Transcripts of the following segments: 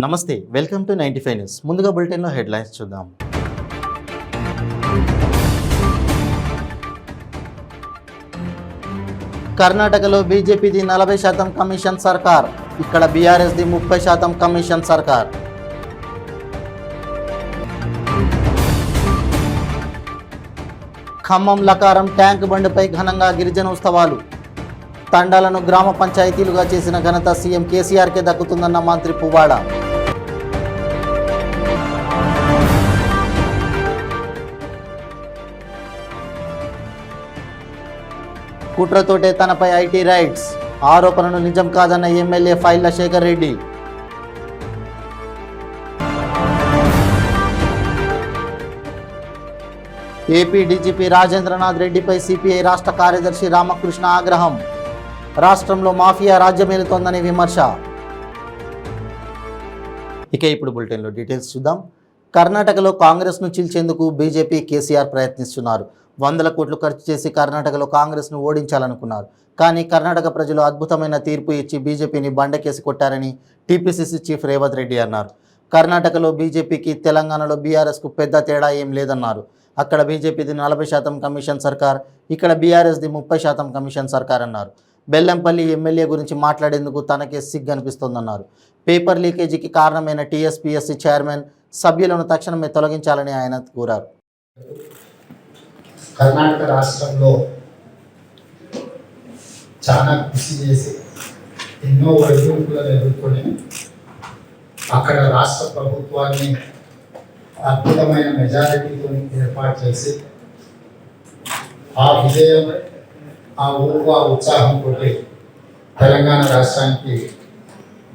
నమస్తే, welcome to 95 news. ముందుగా బులెటిన్లో హెడ్లైన్స్ చూద్దాం. కర్ణాటకలో బీజేపీది 40% కమిషన్ సర్కార్, ఇక్కడ బీఆర్ఎస్ది 30% కమిషన్ సర్కార్. ఖమ్మం లకారం ట్యాంక్ బండ్పై ఘనంగా గిరిజన ఉత్సవాలు. తండాలను గ్రామ పంచాయతీలుగా చేసిన ఘనత సీఎం కేసీఆర్కే దక్కుతుందన్న మంత్రి పువ్వాడ. కుట్రతోటే తనపై ఐటీ రైట్స్, ఆరోపణలు నిజం కాదన్న MLA Pailla Shekar Reddy. AP DGP Rajendranath రెడ్డిపై సిపిఐ రాష్ట్ర కార్యదర్శి రామకృష్ణ ఆగ్రహం. రాష్ట్రంలో మాఫియా రాజ్యమేలుతోందని విమర్శ. ఇక ఇప్పుడు బులెటిన్లో డీటెయిల్స్ చూద్దాం. కర్ణాటకలో కాంగ్రెస్ను చీల్చేందుకు బీజేపీ కేసీఆర్ ప్రయత్నిస్తున్నారు. 100 కోట్లు ఖర్చు చేసి కర్ణాటకలో కాంగ్రెస్ను ఓడించాలనుకున్నారు. కానీ కర్ణాటక ప్రజలు అద్భుతమైన తీర్పు ఇచ్చి బీజేపీని బండకేసి కొట్టారని టీపీసీసీ చీఫ్ రేవంత్ రెడ్డి అన్నారు. కర్ణాటకలో బీజేపీకి తెలంగాణలో బీఆర్ఎస్కు పెద్ద తేడా ఏం లేదన్నారు. అక్కడ బీజేపీది 40% కమిషన్ సర్కార్, ఇక్కడ బీఆర్ఎస్ది 30% కమిషన్ సర్కార్ అన్నారు. బెల్లంపల్లి ఎమ్మెల్యే గురించి మాట్లాడేందుకు తనకే సిగ్గు అనిపిస్తోందన్నారు. పేపర్ లీకేజీకి కారణమైన టీఎస్పీఎస్సీ చైర్మన్ సభ్యులను తక్షణమే తొలగించాలని ఆయన కోరారు. కర్ణాటక రాష్ట్రంలో చాలా కృషి చేసి ఎన్నో ఒడిదుడుకులను ఎదుర్కొని అక్కడ రాష్ట్ర ప్రభుత్వాన్ని అద్భుతమైన మెజారిటీతో ఏర్పాటు చేసి ఆ విజయం, ఆ ఊరు, ఆ ఉత్సాహంతో తెలంగాణ రాష్ట్రానికి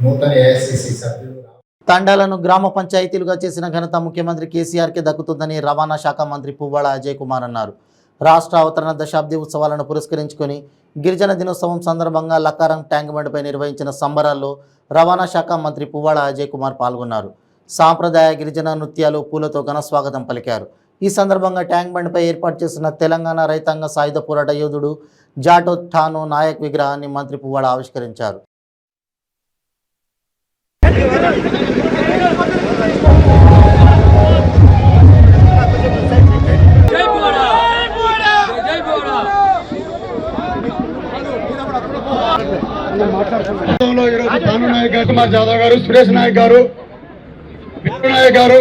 నూతన ఏఐసిసి సభ్యులు. తండాలను గ్రామ పంచాయతీలుగా చేసిన ఘనత ముఖ్యమంత్రి కేసీఆర్కే దక్కుతుందని రవాణా శాఖ మంత్రి పువ్వాడ అజయ్ కుమార్ అన్నారు. రాష్ట్ర అవతరణ దశాబ్ది ఉత్సవాలను పురస్కరించుకొని గిరిజన దినోత్సవం సందర్భంగా లక్కారం ట్యాంక్ బండ్పై నిర్వహించిన సంబరాల్లో రవాణా శాఖ మంత్రి పువ్వాడ అజయ్ కుమార్ పాల్గొన్నారు. సాంప్రదాయ గిరిజన నృత్యాలు, పూలతో ఘనస్వాగతం పలికారు. ఈ సందర్భంగా ట్యాంక్ బండ్పై ఏర్పాటు చేసిన తెలంగాణ రైతాంగ సాయుధ పోరాట యోధుడు జాటో ఠానో నాయక్ విగ్రహాన్ని మంత్రి పువ్వాడ ఆవిష్కరించారు. ఠానో నాయక్ గారు, కుమార్ జాదవ్ గారు, సురేష్ నాయక్ గారు, నాయక్ గారు,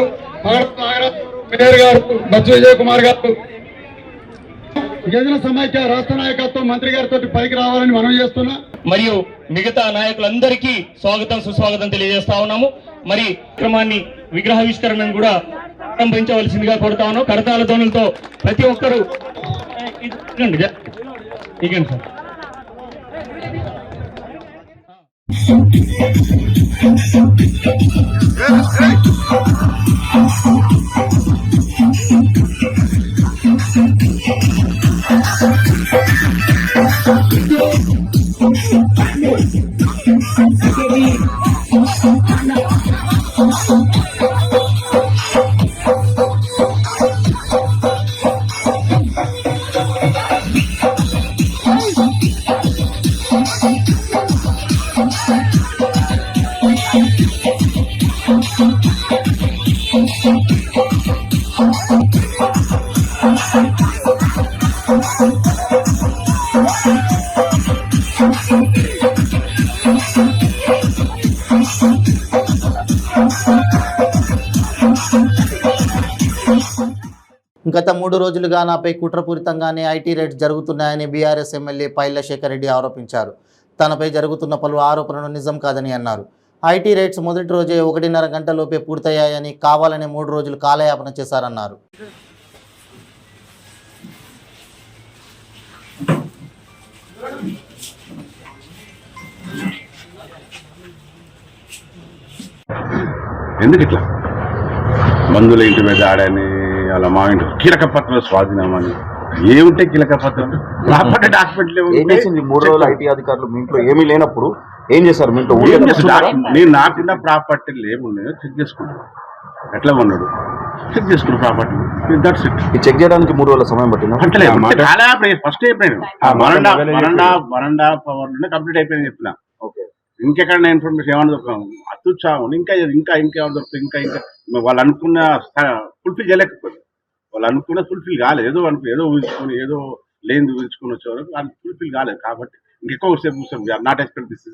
మేయర్ గారు, బచ్చు విజయ్ కుమార్ గారు, గిరిజన సమైక్య రాష్ట్ర నాయకత్వం మంత్రి గారితో పైకి రావాలని మనం చేస్తున్నా. మరియు మిగతా నాయకులందరికీ స్వాగతం సుస్వాగతం తెలియజేస్తా ఉన్నాము. మరి క్రమాన్ని విగ్రహావిష్కరణను కూడా ప్రారంభించవలసిందిగా కోరుతా ఉన్నాం. కరతాళ ధ్వనులతో ప్రతి ఒక్కరూ ఇగండి సార్. గత 3 రోజులుగా నాపై కుట్రపూరితంగానే ఐటీ రైట్స్ జరుగుతున్నాయని బీఆర్ఎస్ ఎమ్మెల్యే ఫైళ్ల శేఖర్ రెడ్డి ఆరోపించారు. తనపై జరుగుతున్న పలు ఆరోపణలు నిజం కాదని అన్నారు. ఐటీ రైట్స్ మొదటి రోజే 1.5 గంటలోపే పూర్తయ్యాయని, కావాలని 3 రోజులు కాలయాపన చేశారన్నారు. ఎందుకు ఇట్లా బంధువుల ఇంటి మీద ఆడని, వాళ్ళ మా ఇంటి కీలక పత్రం స్వాధీనం అని ఏముంటే కీలక పత్రం ప్రాపర్టీ డాక్యుమెంట్లు 3 రోజులు ఐటీ అధికారులు మీ ఇంట్లో ఏమీ లేనప్పుడు ఏం చేశారు? మీ ఇంట్లో నేను నాకున్న ప్రాపర్టీలు ఏమున్నాయో చెక్ చేసుకుంటాను. ఎట్లా ఉన్నాడు చెక్ చేసుకున్న ప్రాపర్టీ, దట్స్ ఇట్. చెక్ చేయడానికి 3 రోజుల సమయం పట్టింది. ఫస్ట్ అయిపోయింది. వరండా పవర్ కంప్లీట్ అయిపోయింది చెప్పిన. ఇంకెక్కడ ఇన్ఫర్మేషన్ ఏమన్నా దొరుకుతాం అత్యుత్సాహం ఇంకా ఇంకేమైనా దొరుకుతుంది ఇంకా వాళ్ళు అనుకున్న ఫుల్ఫిల్ చేయలేకపోయింది. వాళ్ళు అనుకున్న ఫుల్ఫిల్ కాలేదు. ఏదో ఊహించుకొని ఏదో లేని ఊహించుకొని వచ్చే వరకు అది ఫుల్ఫిల్ కాలేదు. కాబట్టి ఇంకెక్కువ సేపు చూస్తాం. వీఆర్ నాట్ ఎక్స్పెక్ట్ దిస్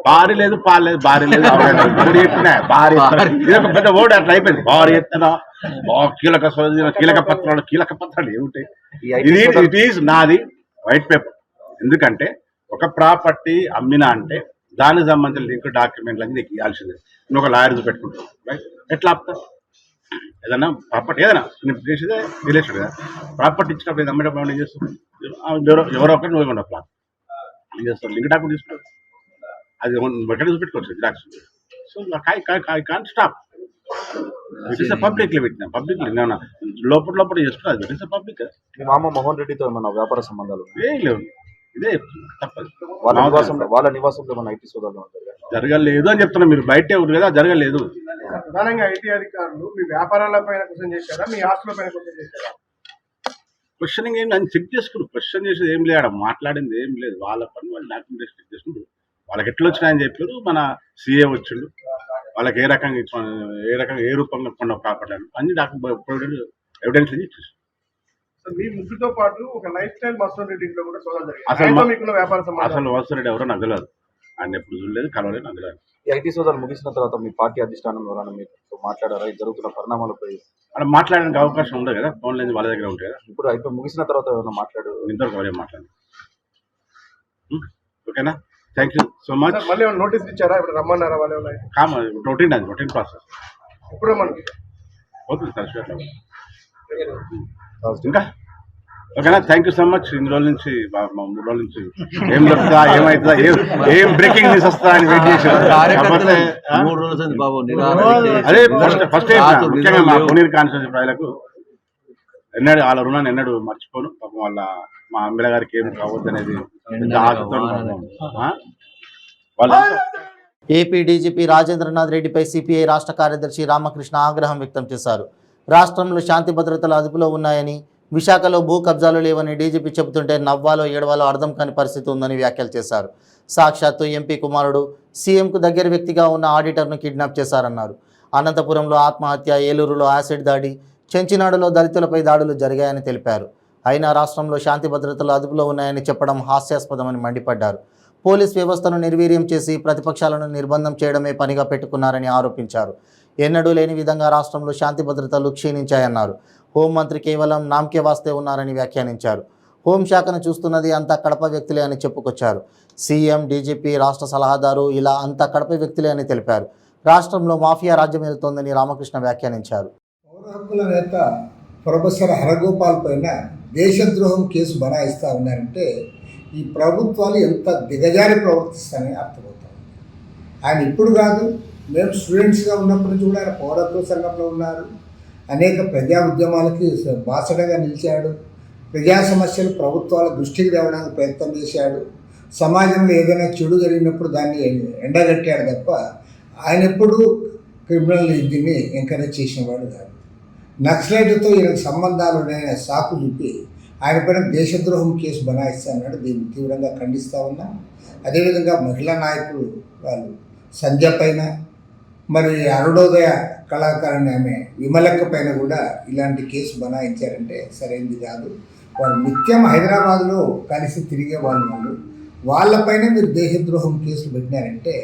భారీ లేదు పాలేదు భారీ లేదు భారీ ఇది ఒక పెద్ద ఓడి అట్లా అయిపోయింది. భారీ ఎత్తున కీలక పత్రాలు ఏమిటి ఇది ఇట్ ఈస్ నాది వైట్ పేపర్. ఎందుకంటే ఒక ప్రాపర్టీ అమ్మినా అంటే దానికి సంబంధించిన లింక్ డాక్యుమెంట్లు అన్ని నీకు ఇవ్వాల్సిందే. నువ్వు ఒక లాయర్ పెట్టుకుంటావు రైట్. ఎట్లా ఆపుతావు? ఏదన్నా ప్రాపర్టీ ఏదైనా నేను చేసేదే రిలేటెడ్ కదా. ప్రాపర్టీ ఇచ్చినప్పుడు ఏది అమ్మేటప్పుడు ఏం చేస్తావు? ఎవరో ఒకటి నువ్వు ఇవ్వండి ప్లాన్ ఏం చేస్తావు? లింక్ డాక్యుమెంట్ తీసుకుంటావు. అది ఎక్కడ చూపెట్టుకోవచ్చు xerox. So I can't stop. It is publicly పెట్టినా పబ్లిక్లీ లోపల చేస్తున్నారు. It is public. మీ మామ మోహన్ రెడ్డితో ఏమన్నా వ్యాపార సంబంధాలు ఏం లేవు. ఇదే తప్పదు. వాళ్ళ నివాసంలో ఏమన్నా ఐటీ సోదాలు జరగలేదు అని చెప్తున్నా. మీరు బయటే ఉంది కదా, జరగలేదు. ప్రధానంగా ఐటీ అధికారులు మీ వ్యాపారాల పైన క్వశ్చన్ చేశారా, మీ ఆస్తుల పైన క్వశ్చన్ చేశారా? క్వశ్చనింగ్ ఏం నన్ను చెక్ చేసుకున్నారు. క్వశ్చన్ చేసేది ఏం లేదు, మాట్లాడింది ఏం లేదు. వాళ్ళ పని వాళ్ళు డాక్యుమెంటేషన్ చెక్ చేసుకుంటారు. వాళ్ళకి ఎట్లా వచ్చినాయని చెప్పారు. మన సీఏ వచ్చిండు. వాళ్ళకి ఏ రూపంగా కొన్న ప్రాపర్టీ అన్ని డాక్యుమెంట్ ఎవిడెన్స్ ఇచ్చేసి మీ ముగ్గురితో పాటు ఒక లైఫ్ స్టైల్ మసూర్ రెడ్డి ఇంట్లో కూడా సోదాలు జరిగాయి. అసలు మసూర్ రెడ్డి ఎవరో నాకు తెలియదు. ఆయన ఎప్పుడు చూడలేదు, కలవలేదు, నాకు తెలియదు. ఈ ఐటీ సోదాలు ముగిసిన తర్వాత మీ పార్టీ అధిష్టానం ద్వారా మీకు మాట్లాడారా జరుగుతున్న పరిణామాలపై? అలా మాట్లాడడానికి అవకాశం ఉండదు కదా, ఫోన్ లేదు వాళ్ళ దగ్గర ఉంటాయి కదా. ఇప్పుడు అయిపోయి ముగిసిన తర్వాత ఏమైనా మాట్లాడు? ఇంతవరకు ఎవరే మాట్లాడు. ఓకేనా, థ్యాంక్ యూ సో మచ్. మళ్ళీ నోటీస్ ఇచ్చారా? ఇప్పుడు రమ్మన్నారా? వాళ్ళు రొటీన్ ప్రాసెస్. ఇప్పుడు రమ్మని అవుతుంది సార్. ఇంకా ఓకేనా, థ్యాంక్ యూ సో మచ్. 3 రోజుల నుంచి 3 రోజుల నుంచి ఏం దొరుకుతా ఏమవుతుందా ఏం బ్రేకింగ్ న్యూస్ వస్తా అని వెయిట్ చేశారు. అదే ఫస్ట్ ముఖ్యంగా మా కోనేరు కాన్స్టిట్యూన్సీ ప్రజలకు ఎన్నడూ వాళ్ళ రుణాన్ని ఎన్నడూ మర్చిపోను. పాపం వాళ్ళ మా ఎమ్మెల్యే గారికి ఏం కావద్దు అనేది ఆశతో వాళ్ళ. ఏపీ డీజీపీ రాజేంద్రనాథ్ రెడ్డిపై సిపిఐ రాష్ట్ర కార్యదర్శి రామకృష్ణ ఆగ్రహం వ్యక్తం చేశారు. రాష్ట్రంలో శాంతి భద్రతలు అదుపులో ఉన్నాయని, విశాఖలో భూ కబ్జాలు లేవని డీజీపీ చెబుతుంటే నవ్వాలో ఏడవాలో అర్థం కాని పరిస్థితి ఉందని వ్యాఖ్యలు చేశారు. సాక్షాత్తు ఎంపీ కుమారుడు సీఎంకు దగ్గర వ్యక్తిగా ఉన్న ఆడిటర్ను కిడ్నాప్ చేశారన్నారు. అనంతపురంలో ఆత్మహత్య, ఏలూరులో యాసిడ్ దాడి, చెంచినాడులో దళితులపై దాడులు జరిగాయని తెలిపారు. అయినా రాష్ట్రంలో శాంతి భద్రతలు అదుపులో ఉన్నాయని చెప్పడం హాస్యాస్పదమని మండిపడ్డారు. పోలీస్ వ్యవస్థను నిర్వీర్యం చేసి ప్రతిపక్షాలను నిర్బంధం చేయడమే పనిగా పెట్టుకున్నారని ఆరోపించారు. ఎన్నడూ లేని విధంగా రాష్ట్రంలో శాంతి భద్రతలు క్షీణించాయన్నారు. హోంమంత్రి కేవలం నామకే వాస్తే ఉన్నారని వ్యాఖ్యానించారు. హోంశాఖను చూస్తున్నది అంతా కడప వ్యక్తులే అని చెప్పుకొచ్చారు. సీఎం, డీజీపీ, రాష్ట్ర సలహాదారు ఇలా అంతా కడప వ్యక్తులే అని తెలిపారు. రాష్ట్రంలో మాఫియా రాజ్యం వెళుతోందని రామకృష్ణ వ్యాఖ్యానించారు. పౌర హక్కుల నేత ప్రొఫెసర్ హరగోపాల్ పైన దేశద్రోహం కేసు బనాయిస్తూ ఉన్నారంటే ఈ ప్రభుత్వాలు ఎంత దిగజారి ప్రవర్తిస్తాయని అర్థమవుతాయి. ఆయన ఇప్పుడు కాదు, మేము స్టూడెంట్స్గా ఉన్నప్పటి నుంచి కూడా ఆయన పౌర హక్కుల సంఘంలో ఉన్నారు. అనేక ప్రజా ఉద్యమాలకి బాసటగా నిలిచాడు. ప్రజా సమస్యలు ప్రభుత్వాల దృష్టికి తేవడానికి ప్రయత్నం చేశాడు. సమాజంలో ఏదైనా చెడు జరిగినప్పుడు దాన్ని ఎండగట్టాడు తప్ప ఆయన ఎప్పుడు క్రిమినల్ దీన్ని ఎంకరేజ్ చేసినవాడు కాదు. నక్సలైట్లతో ఈయనకు సంబంధాలు ఉన్నాయని సాకు చూపి ఆయన పైన దేశద్రోహం కేసు బనాయిస్తా అన్నాడు. దీన్ని తీవ్రంగా ఖండిస్తూ ఉన్నాం. అదేవిధంగా మహిళా నాయకులు వాళ్ళు సంధ్య పైన, మరి అరుణోదయ కళాకారుని ఆమె విమలక్క పైన కూడా ఇలాంటి కేసు బనాయించారంటే సరైనది కాదు. వాళ్ళు నిత్యం హైదరాబాద్లో కలిసి తిరిగే వాళ్ళు వాళ్ళపైన మీరు దేశద్రోహం కేసులు పెట్టినారంటే,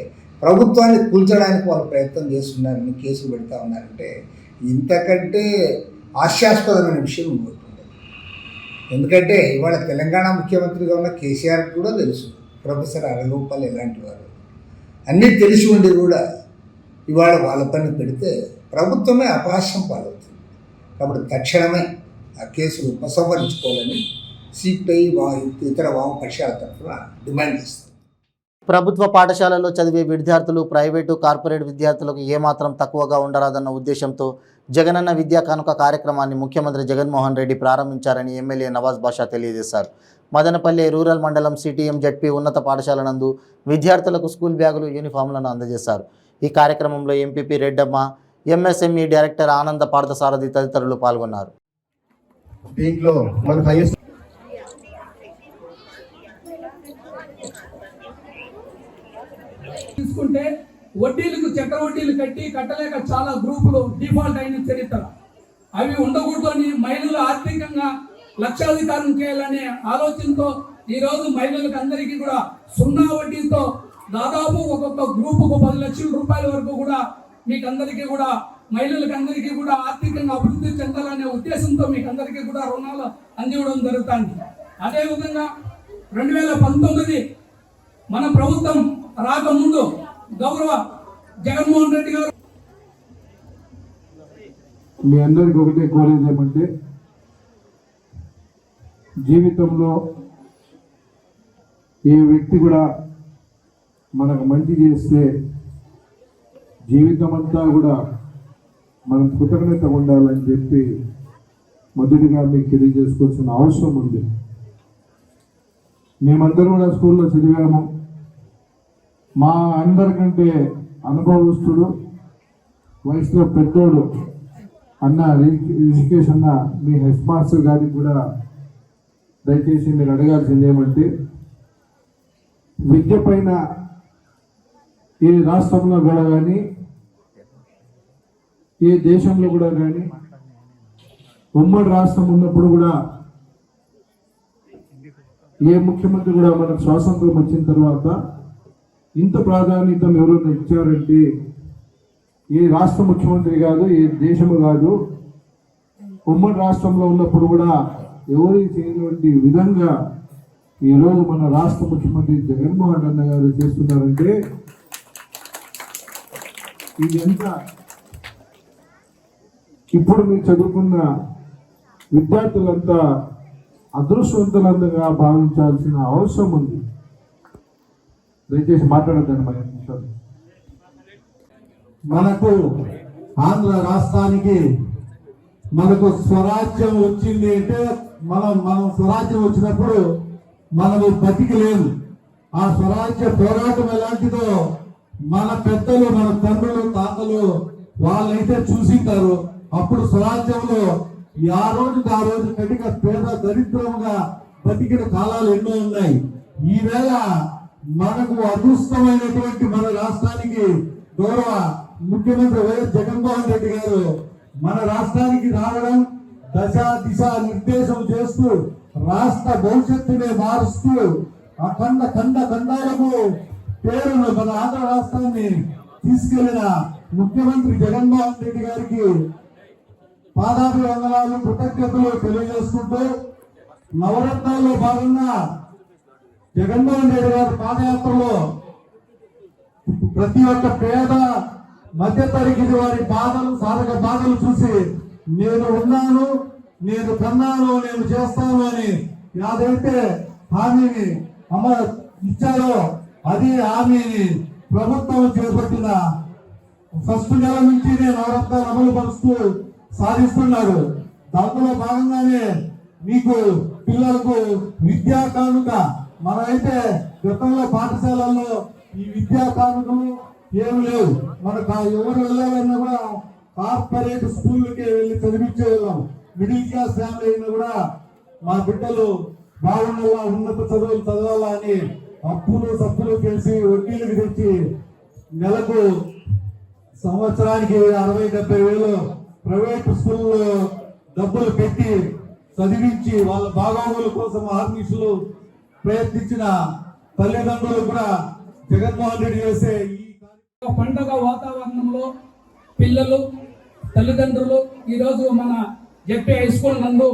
ప్రభుత్వాన్ని కూల్చడానికి వాళ్ళు ప్రయత్నం చేస్తున్నారని కేసులు పెడతా ఉన్నారంటే ఇంతకంటే హాస్యాస్పదమైన విషయం ఇంకోటి ఉండదు. ఎందుకంటే ఇవాళ తెలంగాణ ముఖ్యమంత్రిగా ఉన్న కేసీఆర్కి కూడా తెలుసు ప్రొఫెసర్ హరగోపాల్ ఎలాంటి వారు. అన్నీ తెలిసి ఉండి కూడా ఇవాళ వాళ్ళ పని పెడితే ప్రభుత్వమే అపహాస్యం పాలవుతుంది. కాబట్టి తక్షణమే ఆ కేసులు ఉపసంహరించుకోవాలని సిపిఐ ఇతర వామపక్షాల తరఫున డిమాండ్ చేస్తారు. ప్రభుత్వ పాఠశాలలో చదివే విద్యార్థులు ప్రైవేటు, కార్పొరేట్ విద్యార్థులకు ఏమాత్రం తక్కువగా ఉండరాదన్న ఉద్దేశంతో జగనన్న విద్యా కానుక కార్యక్రమాన్ని ముఖ్యమంత్రి జగన్మోహన్ రెడ్డి ప్రారంభించారని ఎమ్మెల్యే నవాజ్ బాషా తెలియజేశారు. మదనపల్లి రూరల్ మండలం సిటీఎం జడ్పీ ఉన్నత పాఠశాల నందు విద్యార్థులకు స్కూల్ బ్యాగులు, యూనిఫామ్లను అందజేశారు. ఈ కార్యక్రమంలో ఎంపీపీ రెడ్డమ్మ, ఎంఎస్ఎంఈ డైరెక్టర్ ఆనంద పార్థసారథి తదితరులు పాల్గొన్నారు. దీంట్లో మన తీసుకుంటే వడ్డీలకు చక్రవడ్డీలు కట్టలేక చాలా గ్రూపులు డిఫాల్ట్ అయిన చరిత్ర. అవి ఉండకూడదు అని మహిళలు ఆర్థికంగా లక్షాధికారం చేయాలనే ఆలోచనతో ఈరోజు మహిళలకు అందరికీ కూడా 0 వడ్డీతో దాదాపు ఒక్కొక్క గ్రూపుకు 10 లక్షల రూపాయల వరకు కూడా మీకు అందరికీ కూడా మహిళలకు అందరికీ కూడా ఆర్థికంగా అభివృద్ధి చెందాలనే ఉద్దేశంతో మీకు అందరికీ కూడా రుణాలు అందివ్వడం జరుగుతుంది. అదేవిధంగా 2019 మన ప్రభుత్వం రాకముందు గౌరవ జగన్మోహన్ రెడ్డి గారు మీ అందరికి ఒకటే కోరేది ఏమంటే, జీవితంలో ఏ వ్యక్తి కూడా మనకు మంచి చేస్తే జీవితం అంతా కూడా మనం కృతజ్ఞత ఉండాలని చెప్పి మొదటిగా మీకు తెలియజేసుకోవాల్సిన అవసరం ఉంది. మేమందరం కూడా స్కూల్లో చదివాము. మా అందరికంటే అనుభవస్తుడు, వయసులో పెద్దోడు అన్న రిషికేష్ అన్న మీ హెడ్ మాస్టర్ గారికి కూడా దయచేసి మీరు అడగాల్సింది ఏమంటే, విద్య పైన ఏ రాష్ట్రంలో కూడా కానీ ఏ దేశంలో కూడా కానీ ఉమ్మడి రాష్ట్రం ఉన్నప్పుడు కూడా ఏ ముఖ్యమంత్రి కూడా మనకు స్వాతంత్రం వచ్చిన తర్వాత ఇంత ప్రాధాన్యత ఎవరైనా ఇచ్చారంటే ఏ రాష్ట్ర ముఖ్యమంత్రి కాదు, ఏ దేశము కాదు, ఉమ్మడి రాష్ట్రంలో ఉన్నప్పుడు కూడా ఎవరు చేయనటువంటి విధంగా ఈరోజు మన రాష్ట్ర ముఖ్యమంత్రి జగన్మోహన్ రెడ్డి గారు చేస్తున్నారంటే ఇది ఎంత ఇప్పుడు మీరు చదువుకున్న విద్యార్థులంతా అదృష్టవంతులందగా భావించాల్సిన అవసరం ఉంది. దయచేసి మాట్లాడద్దండి మరి నిమిషాలు. మనకు ఆంధ్ర రాష్ట్రానికి మనకు స్వరాజ్యం వచ్చింది అంటే మనం స్వరాజ్యం వచ్చినప్పుడు మనము బతికి లేదు. ఆ స్వరాజ్య పోరాటం ఎలాంటిదో మన పెద్దలు, మన తండ్రులు, తాతలు వాళ్ళైతే చూసింటారు. అప్పుడు స్వరాజ్యంలో ఆ రోజు కటిక పేద దరిద్రముగా బతికిన కాలాలు ఎన్నో ఉన్నాయి. ఈవేళ మనకు అదృష్టమైనటువంటి మన రాష్ట్రానికి గౌరవ ముఖ్యమంత్రి వైఎస్ జగన్మోహన్ రెడ్డి గారు మన రాష్ట్రానికి రావడం, దిశ నిర్దేశం చేస్తూ రాష్ట్ర భవిష్యత్తునే మారుస్తూ ఖండాలకు పేరును మన ఆంధ్ర రాష్ట్రాన్ని తీసుకెళ్లిన ముఖ్యమంత్రి జగన్మోహన్ రెడ్డి గారికి పాదాభివందనాలు, కృతజ్ఞతలు తెలియజేసుకుంటూ, నవరత్నాల్లో భాగంగా జగన్మోహన్ రెడ్డి గారి పాదయాత్రలో ప్రతి ఒక్క పేద మధ్యతరగతి వారి బాధలు, సాధక బాధలు చూసి నేను ఉన్నాను, నేను కన్నాను, నేను చేస్తాను అని ఏదైతే హామీని ఇచ్చారో అది హామీని ప్రభుత్వం చేపట్టిన ఫస్ట్ నెల నుంచి నవరత్నాలు అమలు పరుస్తూ సాధిస్తున్నారు. దాంట్లో భాగంగానే మీకు పిల్లలకు విద్యా కానుక, మనమైతే గతంలో పాఠశాలల్లో ఈ విద్యా కానుకలు ఏం లేవు. మనకు ఎవరు వెళ్ళాలన్నా కూడా కార్పొరేట్ స్కూళ్ళకి వెళ్ళి చదివించే వాళ్ళం. మిడిల్ క్లాస్ ఫ్యామిలీ అయినా కూడా మా బిడ్డలు బాగుండాలా, ఉన్నత చదువులు చదవాలా అని సప్పులు చేసి వడ్డీలకు తెచ్చి నెలకు సంవత్సరానికి 60-70 వేలు ప్రైవేట్ స్కూల్లో డబ్బులు పెట్టి చదివించి వాళ్ళ బాగోగుల కోసం ఆర్మీసులు ప్రయత్నించిన తల్లిదండ్రులు కూడా జగన్మోహన్ రెడ్డి చేసే ఈ పండగ వాతావరణంలో పిల్లలు, తల్లిదండ్రులు ఈరోజు మన జెడ్పీ హై స్కూల్ నందు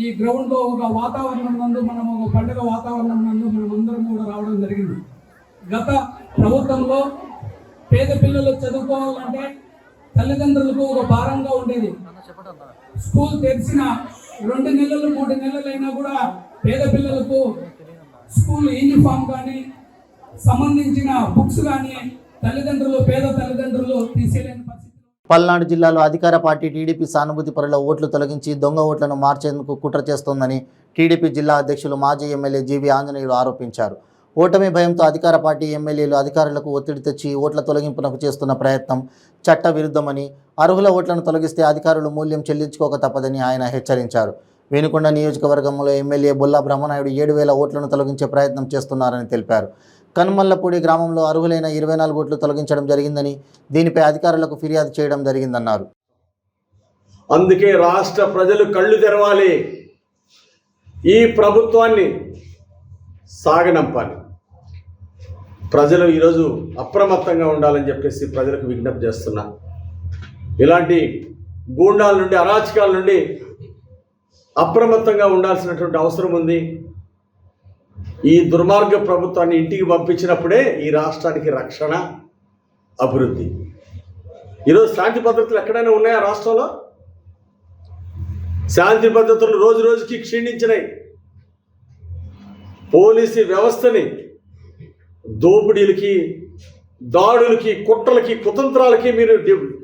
ఈ గ్రౌండ్ లో ఒక వాతావరణం నందు మనం ఒక పండగ వాతావరణం నందు మనం అందరం కూడా రావడం జరిగింది. గత ప్రభుత్వంలో పేద పిల్లలు చదువుకోవాలంటే తల్లిదండ్రులకు ఒక భారంగా ఉండేది. స్కూల్ తెరిచిన 2 నెలలు 3 నెలలు అయినా కూడా పేద పిల్లలకు స్కూల్ యూనిఫామ్ కానీ సంబంధించిన బుక్స్ కానీ పేద తల్లిదండ్రులు తీసేలేని పరిస్థితి. పల్నాడు జిల్లాలో అధికార పార్టీ టీడీపీ సానుభూతి పరుల ఓట్లు తొలగించి దొంగ ఓట్లను మార్చేందుకు కుట్ర చేస్తోందని టీడీపీ జిల్లా అధ్యక్షులు మాజీ ఎమ్మెల్యే జీవి ఆంజనేయులు ఆరోపించారు. ఓటమి భయంతో అధికార పార్టీ ఎమ్మెల్యేలు అధికారులకు ఒత్తిడి తెచ్చి ఓట్ల తొలగింపునకు చేస్తున్న ప్రయత్నం చట్ట విరుద్ధమని, అర్హుల ఓట్లను తొలగిస్తే అధికారులు మూల్యం చెల్లించుకోక తప్పదని ఆయన హెచ్చరించారు. వేనుకొండ నియోజకవర్గంలో ఎమ్మెల్యే బొల్లా బ్రహ్మనాయుడు 7,000 ఓట్లను తొలగించే ప్రయత్నం చేస్తున్నారని తెలిపారు. కనుమల్లపూడి గ్రామంలో అర్హులైన 24 ఓట్లు తొలగించడం జరిగిందని దీనిపై అధికారులకు ఫిర్యాదు చేయడం జరిగిందన్నారు. అందుకే రాష్ట్ర ప్రజలు కళ్ళు తెరవాలి, ఈ ప్రభుత్వాన్ని సాగనంపాలి. ప్రజలు ఈరోజు అప్రమత్తంగా ఉండాలని చెప్పేసి ప్రజలకు విజ్ఞప్తి చేస్తున్నా. ఇలాంటి గూండాల నుండి, అరాచకాల నుండి అప్రమత్తంగా ఉండాల్సినటువంటి అవసరం ఉంది. ఈ దుర్మార్గ ప్రభుత్వాన్ని ఇంటికి పంపించినప్పుడే ఈ రాష్ట్రానికి రక్షణ, అభివృద్ధి. ఈరోజు శాంతి భద్రతలు ఎక్కడైనా ఉన్నాయా రాష్ట్రంలో? శాంతి భద్రతలు రోజు రోజుకి క్షీణించినాయి. పోలీసు వ్యవస్థని దోపిడీలకి, దాడులకి, కుట్రలకి, కుతంత్రాలకి మీరు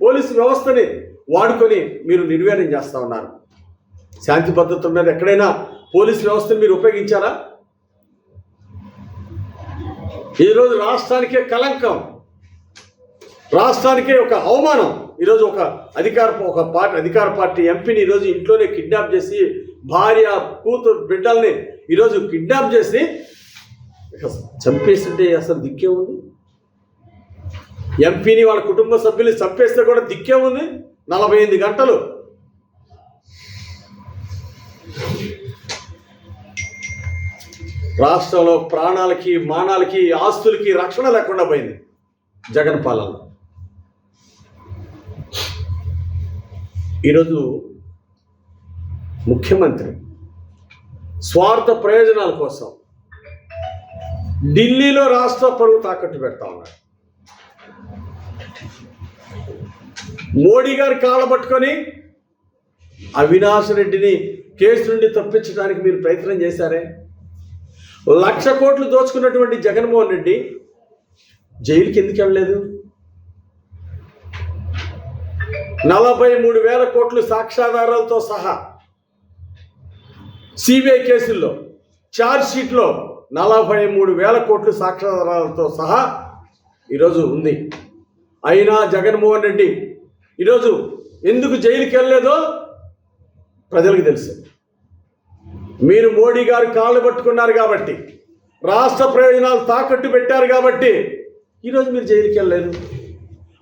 పోలీసు వ్యవస్థని వాడుకొని మీరు నిర్వీర్యం చేస్తూ ఉన్నారు. శాంతి భద్రతల మీద ఎక్కడైనా పోలీసు వ్యవస్థను మీరు ఉపయోగించారా? ఈరోజు రాష్ట్రానికే కలంకం, రాష్ట్రానికే ఒక అవమానం. ఈరోజు ఒక అధికార పార్టీ ఎంపీని ఈరోజు ఇంట్లోనే కిడ్నాప్ చేసి, భార్య, కూతురు, బిడ్డల్ని ఈరోజు కిడ్నాప్ చేసి చంపేస్తుంటే అసలు దిక్కే ఉంది? ఎంపీని వాళ్ళ కుటుంబ సభ్యులు చంపేస్తే కూడా దిక్కే ఉంది? 48 గంటలు రాష్ట్రంలో ప్రాణాలకి, మానాలకి, ఆస్తులకి రక్షణ లేకుండా పోయింది జగన్ పాలనలో. ఈరోజు ముఖ్యమంత్రి స్వార్థ ప్రయోజనాల కోసం ఢిల్లీలో రాష్ట్ర పరువు తాకట్టు పెడతా ఉన్నారు. మోడీ గారి కాళ్ళ పట్టుకొని అవినాష్ రెడ్డిని కేసు నుండి తప్పించడానికి మీరు ప్రయత్నం చేశారే. 1,00,000 కోట్లు దోచుకున్నటువంటి జగన్మోహన్ రెడ్డి జైలుకి ఎందుకు వెళ్ళలేదు? 43,000 కోట్లు సాక్ష్యాధారాలతో సహా సిబిఐ కేసుల్లో ఛార్జ్ షీట్లో 43,000 కోట్లు సాక్ష్యాధారాలతో సహా ఈరోజు ఉంది. అయినా జగన్మోహన్ రెడ్డి ఈరోజు ఎందుకు జైలుకి వెళ్ళలేదో ప్రజలకు తెలుసు. మీరు మోడీ గారు కాళ్ళు పట్టుకున్నారు కాబట్టి, రాష్ట్ర ప్రయోజనాలు తాకట్టు పెట్టారు కాబట్టి ఈరోజు మీరు జైలుకి వెళ్ళలేదు.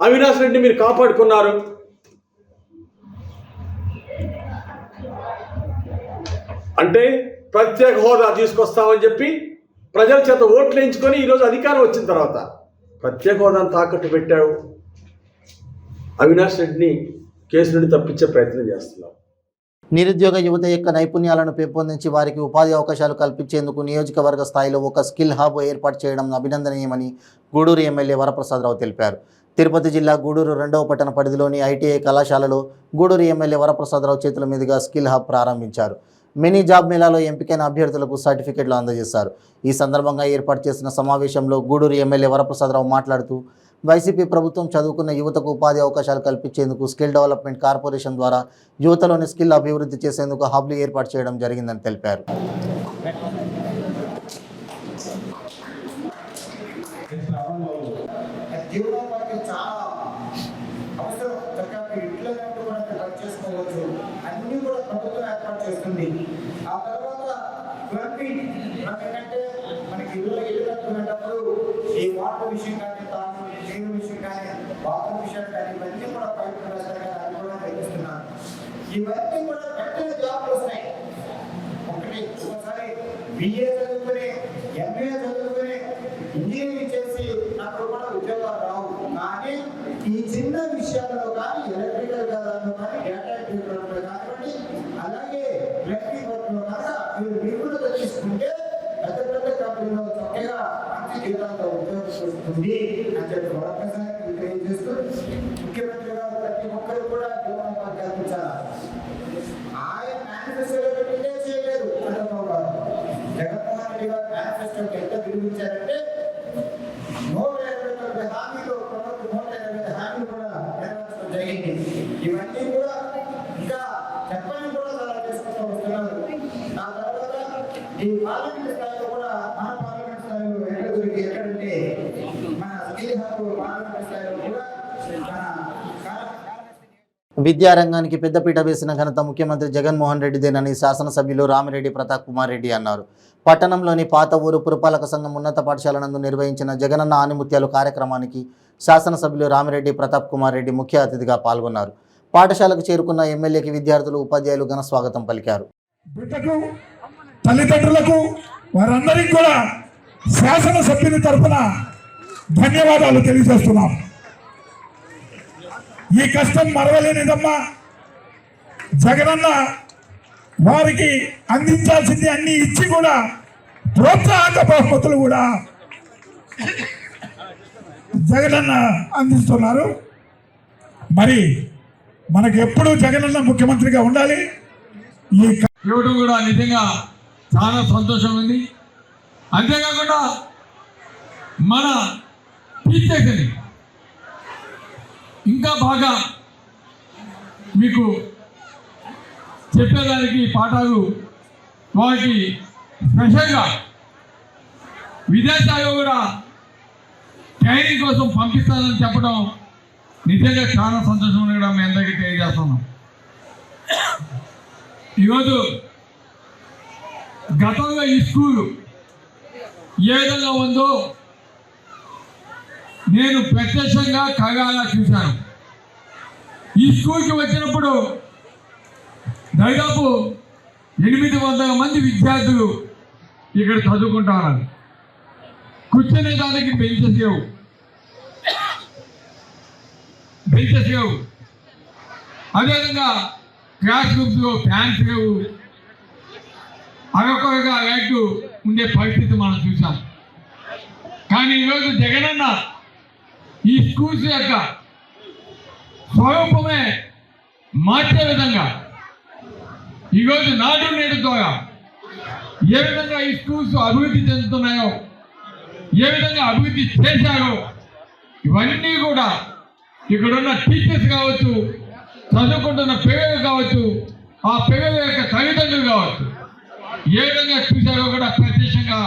అవినాష్ రెడ్డి మీరు కాపాడుకున్నారు. అంటే ప్రత్యేక హోదా తీసుకొస్తామని చెప్పి ప్రజల చేత ఓట్లు వేయించుకొని ఈరోజు అధికారం వచ్చిన తర్వాత ప్రత్యేక హోదాను తాకట్టు పెట్టావు. అవినాష్ రెడ్డిని కేసు నుండి తప్పించే ప్రయత్నం చేస్తున్నావు. నిరుద్యోగ యువత యొక్క నైపుణ్యాలను పెంపొందించి వారికి ఉపాధి అవకాశాలు కల్పించేందుకు నియోజకవర్గ స్థాయిలో ఒక స్కిల్ హబ్ ఏర్పాటు చేయడం అభినందనీయమని గూడూరు ఎమ్మెల్యే వరప్రసాదరావు తెలిపారు. తిరుపతి జిల్లా గూడూరు 2వ పట్టణ పరిధిలోని ఐటీఐ కళాశాలలో గూడూరు ఎమ్మెల్యే వరప్రసాదరావు చేతుల మీదుగా స్కిల్ హబ్ ప్రారంభించారు. మినీ జాబ్ మేళాలో ఎంపికైన అభ్యర్థులకు సర్టిఫికెట్లు అందజేశారు. ఈ సందర్భంగా ఏర్పాటు చేసిన సమావేశంలో గూడూరు ఎమ్మెల్యే వరప్రసాదరావు మాట్లాడుతూ వైసీపీ ప్రభుత్వం చదువుకున్న యువతకు ఉపాధి అవకాశాలు కల్పించేందుకు స్కిల్ డెవలప్మెంట్ కార్పొరేషన్ ద్వారా యువతలోని స్కిల్ అభివృద్ధి చేసేందుకు హబ్లు ఏర్పాటు చేయడం జరిగిందని తెలిపారు. ఈ వాటర్ విషయం కానీ, నీరు విషయం కానీ, వాటర్ విషయం కానీ, ఇవన్నీ కూడా పైపు అది కూడా నిర్మిస్తున్నాను. ఇవన్నీ కూడా వెంటనే జాబ్లు వస్తాయి. ఒకసారి బిఏ చదువుకుని, ఎంఏ చదువుకుని, ఇంజనీరింగ్ చేసి నాకు కూడా ఉద్యోగాలు రావు. కానీ ఈ చిన్న విషయాల్లో కానీ, ఎలక్ట్రికల్ దానిలో కానీ, డేటా ఎంట్రీలో కానివ్వండి, అలాగే ఎలక్ట్రిక్ వర్క్లో కనుక మీరు నిపుణత తీసుకుంటే పెద్ద పెద్ద కంపెనీలో చక్కగా మంచి జీతాలతో ఉద్యోగం వస్తుంది అని చెప్పి మరొకసారి తెలియజేస్తూ ముఖ్యమంత్రి గారు ప్రతి ఒక్కరు కూడా జీవనోపాధి కల్పించాలి. ఆయన మేనిఫెస్టోలో పెట్టిందే చేయలేదు. చంద్రబాబు గారు, జగన్మోహన్ రెడ్డి గారు మేనిఫెస్టోకి ఎంత విలువించారంటే 129 హామీలు, 125 హామీలు కూడా నెరవేర్చడం జరిగింది. ఇవన్నీ కూడా ఇంకా విద్యారంగానికి పెద్దపీట వేసిన ఘనత ముఖ్యమంత్రి జగన్మోహన్ రెడ్డిదేనని శాసనసభ్యులు రామిరెడ్డి ప్రతాప్ కుమార్ రెడ్డి అన్నారు. పట్టణంలోని పాత ఊరు పురపాలక సంఘం ఉన్నత పాఠశాల నందు నిర్వహించిన జగనన్న ఆనిముత్యాలు కార్యక్రమానికి శాసనసభ్యులు రామిరెడ్డి ప్రతాప్ కుమార్ రెడ్డి ముఖ్య అతిథిగా పాల్గొన్నారు. పాఠశాలకు చేరుకున్న ఎమ్మెల్యేకి విద్యార్థులు ఉపాధ్యాయులు ఘన స్వాగతం పలికారు. బిడ్డకు తల్లిదండ్రులకు వారందరికీ కూడా శాసనసభ్యుని తరఫున ధన్యవాదాలు తెలియజేస్తున్నాం. ఈ కష్టం మరవలేనిదమ్మా. జగనన్న వారికి అందించాల్సింది అన్ని ఇచ్చి కూడా ప్రోత్సాహక బహుమతులు కూడా జగనన్న అందిస్తున్నారు. మరి మనకు ఎప్పుడు జగనన్న ముఖ్యమంత్రిగా ఉండాలి. ఈ ఇవ్వడం కూడా నిజంగా చాలా సంతోషం ఉంది. అంతేకాకుండా మన టీచర్స్ని ఇంకా బాగా మీకు చెప్పేదానికి పాఠాలు వారికి స్పెషల్గా విదేశాల్లో కూడా ట్రైనింగ్ కోసం పంపిస్తానని చెప్పడం నిజంగా చాలా సంతోషం కూడా మీ అందరికీ తెలియజేస్తున్నాం. ఈరోజు గతంలో ఈ స్కూలు ఏ విధంగా ఉందో నేను ప్రత్యక్షంగా కగాలా చూశాను. ఈ స్కూల్కి వచ్చినప్పుడు దాదాపు 800 మంది విద్యార్థులు ఇక్కడ చదువుకుంటారు. కూర్చునే దానికి బెంచెస్ లేవు. అదేవిధంగా క్లాస్ రూమ్స్లో ఫ్యాన్స్ లేవు. అదొకగా లైట్ ఉండే పరిస్థితి మనం చూసాం. కానీ ఈరోజు జగనన్న ఈ స్కూల్స్ యొక్క స్వరూపమే మార్చే విధంగా ఈరోజు నాడు నేడు ద్వారా ఏ విధంగా ఈ స్కూల్స్ అభివృద్ధి చెందుతున్నాయో, ఏ విధంగా అభివృద్ధి చేశారో ఇవన్నీ కూడా ఇక్కడున్న టీచర్స్ కావచ్చు, చదువుకుంటున్న పిల్లలు కావచ్చు, ఆ పిల్లల యొక్క తల్లిదండ్రులు కావచ్చు, ఏ విధంగా చూశారో కూడా ప్రత్యక్షంగా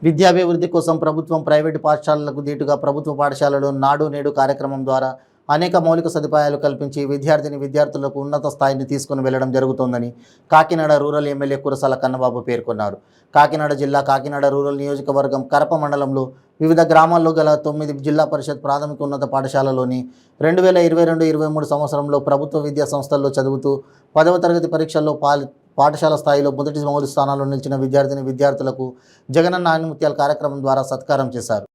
విద్యాభివృద్ధి కోసం ప్రభుత్వం ప్రైవేటు పాఠశాలలకు దీటుగా ప్రభుత్వ పాఠశాలలో నాడు నేడు కార్యక్రమం ద్వారా అనేక మౌలిక సదుపాయాలు కల్పించి విద్యార్థులకు ఉన్నత స్థాయిని తీసుకుని వెళ్లడం జరుగుతోందని కాకినాడ రూరల్ ఎమ్మెల్యే కురసాల కన్నబాబు పేర్కొన్నారు. కాకినాడ జిల్లా కాకినాడ రూరల్ నియోజకవర్గం కరప మండలంలో వివిధ గ్రామాల్లో గల 9 జిల్లా పరిషత్ ప్రాథమిక ఉన్నత పాఠశాలలోని 2022-23 సంవత్సరంలో ప్రభుత్వ విద్యా సంస్థల్లో చదువుతూ 10వ తరగతి పరీక్షల్లో పాఠశాల స్థాయిలో మొదటి 3 స్థానాల్లో నిలిచిన విద్యార్థులకు జగనన్న ఆనిముత్యాల కార్యక్రమం ద్వారా సత్కారం చేశారు.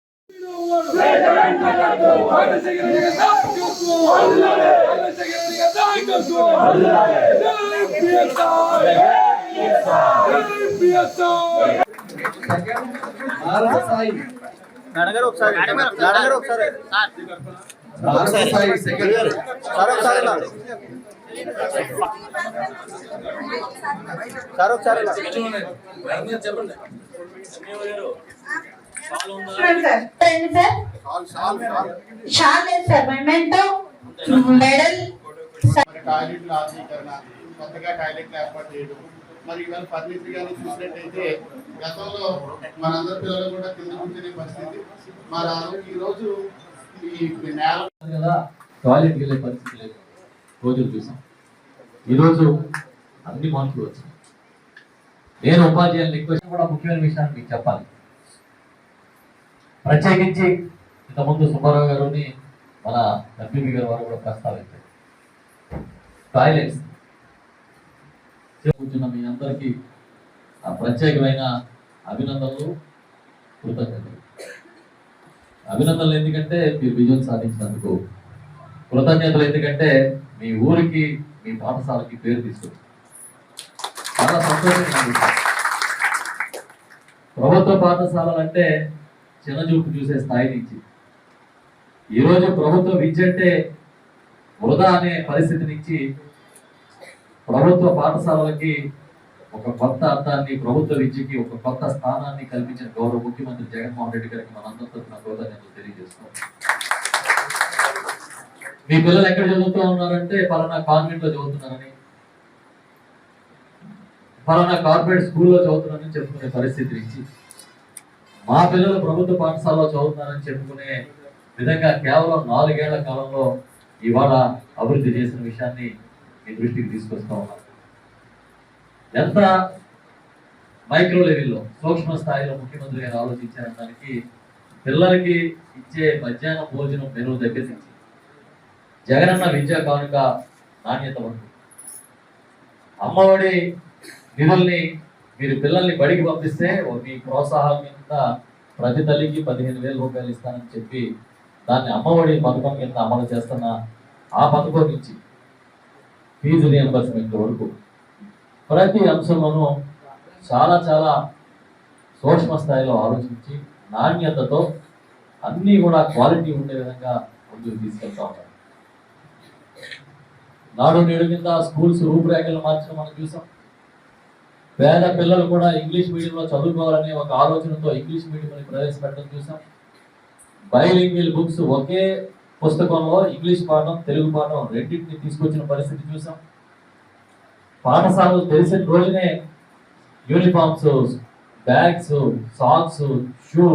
టాయిలెట్ల ఆధునీకరణ, కొత్తగా టాయిలెట్లు ఏర్పాటు చేయడం, మరి ఇవాళ ఫర్నిచర్ కానీ చూసినట్టయితే గతంలో మనందరి పిల్లలు కూడా కింద కూర్చునే పరిస్థితి. మరి ఈరోజు ఈ నేల కదా టాయిలెట్కి వెళ్ళే పరిస్థితి లేదు, రోజులు చూసాం. ఈరోజు అన్ని మార్పులు వచ్చాయి. నేను ఉపాధ్యాయులు రిక్వెస్ట్ కూడా ముఖ్యమైన విషయాన్ని మీకు చెప్పాలి. ప్రత్యేకించి ఇంతకుముందు సుబ్బారావు గారుని మన ఎంపీ గారు వారు కూడా ప్రస్తావించారు. టాయిలెట్స్ కూర్చున్న మీ అందరికీ ప్రత్యేకమైన అభినందనలు, కృతజ్ఞతలు. అభినందనలు ఎందుకంటే మీరు విజయం సాధించినందుకు, కృతజ్ఞతలు ఎందుకంటే మీ ఊరికి మీ పాఠశాలకి పేరు తీసుకొచ్చారు. చాలా సంతోషంగా. ప్రభుత్వ పాఠశాలలు అంటే చిన్నచూపు చూసే స్థాయి నుంచి ఈరోజు ప్రభుత్వ విద్య అంటే వృధా అనే పరిస్థితి నుంచి ప్రభుత్వ పాఠశాలలకి ఒక కొత్త అర్థాన్ని, ప్రభుత్వ విద్యకి ఒక కొత్త స్థానాన్ని కల్పించిన గౌరవ ముఖ్యమంత్రి జగన్మోహన్ రెడ్డి గారికి మనందరితో నా కృతజ్ఞతలు తెలియజేస్తున్నాం. మీ పిల్లలు ఎక్కడ చదువుతూ ఉన్నారంటే పలానా కాన్వెంట్ లో చదువుతున్నారని, పలానా కార్పొరేట్ స్కూల్లో చదువుతున్నారని చెప్పుకునే పరిస్థితి నుంచి మా పిల్లలు ప్రభుత్వ పాఠశాలలో చదువుతున్నారని చెప్పుకునే విధంగా కేవలం 4 ఏళ్ల కాలంలో ఇవాళ అభివృద్ధి చేసిన విషయాన్ని మీ దృష్టికి తీసుకొస్తా ఉన్నాం. ఎంత మైక్రో లెవెల్లో సూక్ష్మ స్థాయిలో ముఖ్యమంత్రి గారు ఆలోచించారనడానికి పిల్లలకి ఇచ్చే మధ్యాహ్నం భోజనం మెనూ దగ్గర నుంచి జగనన్న విద్యా కానుక నాణ్యత వరకు అమ్మఒడి నిధుల్ని మీరు పిల్లల్ని బడికి పంపిస్తే మీ ప్రోత్సాహం కింద ప్రతి తల్లికి 15,000 రూపాయలు ఇస్తానని చెప్పి దాన్ని అమ్మఒడి పథకం కింద అమలు చేస్తున్న ఆ పథకం నుంచి ఫీజు రియంబర్స్మెంట్ వరకు ప్రతి అంశంలోనూ చాలా చాలా సూక్ష్మ స్థాయిలో ఆలోచించి నాణ్యతతో అన్నీ కూడా క్వాలిటీ ఉండే విధంగా ముందుకు తీసుకెళ్తా ఉన్నారు. నాడు నేడు కింద స్కూల్స్ రూపురేఖలు మార్చడం మనం చూసాం. పేద పిల్లలు కూడా ఇంగ్లీష్ మీడియంలో చదువుకోవాలనే ఒక ఆలోచనతో ఇంగ్లీష్ మీడియంని ప్రవేశపెట్టడం చూసాం. బైలింగ్వల్ బుక్స్ ఒకే పుస్తకంలో ఇంగ్లీష్ పాఠం తెలుగు పాఠం రెండింటిని తీసుకొచ్చిన పరిస్థితి చూసాం. పాఠశాలలు తెలిసిన రోజునే uniforms, bags, socks, shoe,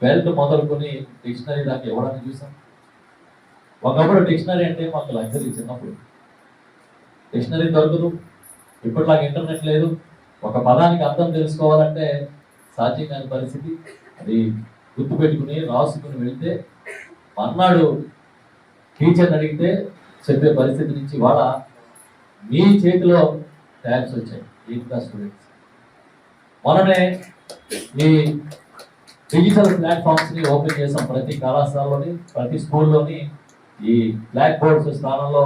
belt మొదలుకొని డిక్షనరీ దాకా ఇవ్వడానికి చూసాం. ఒకప్పుడు డిక్షనరీ అంటే మాకు లగ్జరీ. చిన్నప్పుడు డిక్షనరీ దొరకదు, ఇప్పటిలాగా ఇంటర్నెట్ లేదు. ఒక పదానికి అర్థం తెలుసుకోవాలంటే సాధ్యం కాని పరిస్థితి. అది గుర్తుపెట్టుకుని రాసుకుని వెళ్తే మన్నాడు టీచర్ని అడిగితే చెప్పే పరిస్థితి నుంచి వాళ్ళ మీ చేతిలో ట్యాబ్స్ వచ్చాయి 8th క్లాస్ స్టూడెంట్స్. మనమే ఈ డిజిటల్ ప్లాట్ఫామ్స్ని ఓపెన్ చేసాం. ప్రతి కళాశాలలోని ప్రతి స్కూల్లోని ఈ బ్లాక్ బోర్డ్స్ స్థానంలో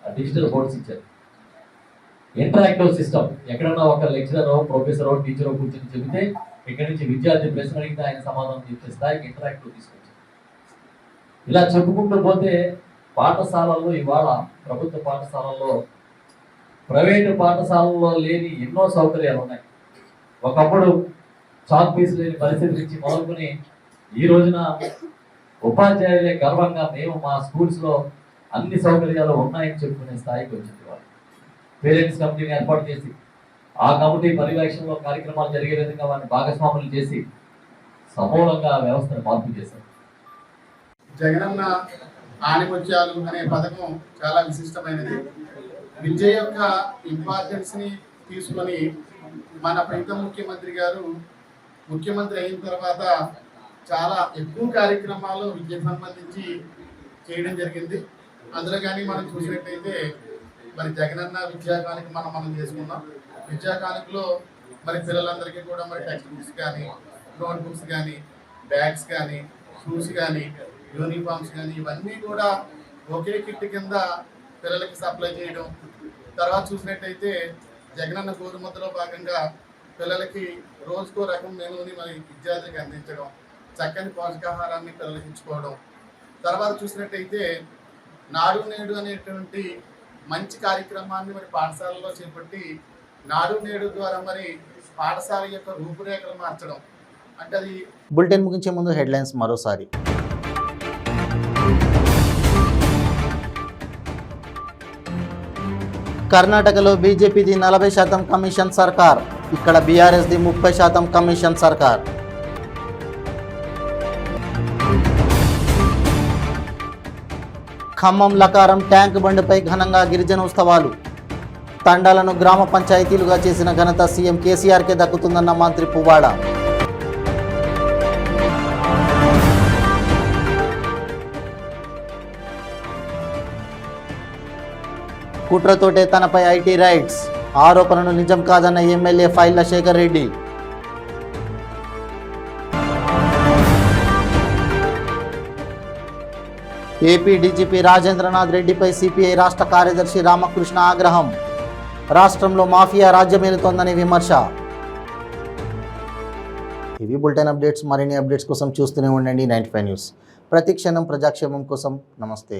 డిజిటల్ బోర్డ్స్ ఇచ్చారు. Interactive system. ఎక్కడన్నా ఒక లెక్చరర్, ప్రొఫెసర్, టీచర్ కూర్చొని చెబితే ఇక్కడి నుంచి విద్యార్థి ప్రశ్న అడిగితే ఆయన సమాధానం చెప్పే స్థాయికి ఇంటరాక్టివ్ తీసుకొచ్చారు. ఇలా చెప్పుకుంటూ పోతే పాఠశాలల్లో ఇవాళ ప్రభుత్వ పాఠశాలల్లో ప్రైవేటు పాఠశాలల్లో లేని ఎన్నో సౌకర్యాలు ఉన్నాయి. ఒకప్పుడు చాక్ పీస్ లేని పరిస్థితి నుంచి మొదలుకొని ఈ రోజున ఉపాధ్యాయులే గర్వంగా మేము మా స్కూల్స్లో అన్ని సౌకర్యాలు ఉన్నాయని చెప్పుకునే స్థాయికి వచ్చింది. వాళ్ళు పేరెంట్స్ కమిటీని ఏర్పాటు చేసి ఆ కమిటీ పర్యవేక్షణలో కార్యక్రమాలు జరిగే విధంగా వారిని భాగస్వాములు చేసి సమూలంగా వ్యవస్థను మార్పు చేశారు. జగనన్న ఆణిముత్యాలు అనే పథకం చాలా విశిష్టమైనది. విద్య యొక్క ఇంపార్టెన్స్ ని తీసుకొని మన ప్రీతం ముఖ్యమంత్రి గారు ముఖ్యమంత్రి అయిన తర్వాత చాలా ఎక్కువ కార్యక్రమాలు విద్యకు సంబంధించి చేయడం జరిగింది. అందులో కానీ మనం చూసినట్టయితే మరి జగనన్న విద్యా కానుక మనం చేసుకున్నాం. విద్యా కానుకలో మరి పిల్లలందరికీ కూడా మరి టెక్స్ట్ బుక్స్ కానీ, నోట్ బుక్స్ కానీ, బ్యాగ్స్ కానీ, షూస్ కానీ, యూనిఫామ్స్ కానీ ఇవన్నీ కూడా ఒకే కిట్ కింద పిల్లలకి సప్లై చేయడం. తర్వాత చూసినట్టయితే జగనన్న గోరుముద్దలో భాగంగా పిల్లలకి రోజుకో రకం మెనూని మరి విద్యార్థులకు అందించడం, చక్కని పోషకాహారాన్ని పిల్లలకి ఇచ్చుకోవడం. తర్వాత చూసినట్టయితే నాడు నేడు అనేటువంటి మంచి కార్యక్రమాన్ని మరి పాఠశాలలో చేపట్టి నాడు నేడు ద్వారా మరి పాఠశాల యొక్క రూపురేఖలు మార్చడం. అంటే అది బులెటిన్ ముగించే ముందు హెడ్లైన్స్ మరోసారి. కర్ణాటకలో బీజేపీది 40% కమిషన్ సర్కార్, ఇక్కడ బీఆర్ఎస్ది 30% కమిషన్ సర్కార్. ఖమ్మం లకారం ట్యాంక్ బండ్పై ఘనంగా గిరిజన ఉత్సవాలు. తండాలను గ్రామ పంచాయతీలుగా చేసిన ఘనత సీఎం కేసీఆర్కే దక్కుతుందన్న మంత్రి పువ్వాడ. కుట్రతోటే తనపై ఐటీ రైట్స్, ఆరోపణలు నిజం కాదన్న MLA Pailla Shekar Reddy. AP DGP Rajendranath రెడ్డిపై సిపిఐ రాష్ట్ర కార్యదర్శి రామకృష్ణ ఆగ్రహం. రాష్ట్రంలో మాఫియా రాజ్యమేలుతోందని విమర్శ. ఇవి బులెటిన్ అప్డేట్స్. మరిన్ని అప్డేట్స్ కోసం చూస్తూనే ఉండండి 95 న్యూస్. ప్రతి క్షణం ప్రజాక్షేమం కోసం. నమస్తే.